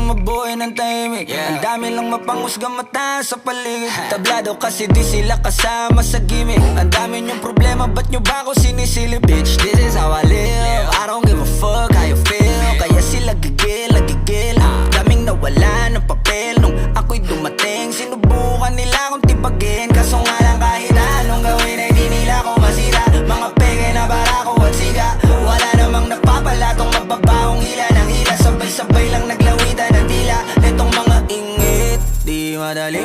mabuhay ng tahimik. Ang dami lang mapanghusgang mata sa paligid. Tablado kasi di sila kasama sa gimmick. Ang dami niyong problema, ba't nyo ba ako sinisilip? Bitch, this is how I live. I don't give a fuck how you feel. Kaya sila gigil. Daming nawala ng papel nung ako'y dumating. Sinubukan nila akong tipagin, kaso nga lang kahit anong gawin ay di nila ako masira. Mga peke na barako at siga. Wala namang napapala tong mababahong hila ng hila. Sabay-sabay lang naglawitan ng dila netong mga ingit. Di madali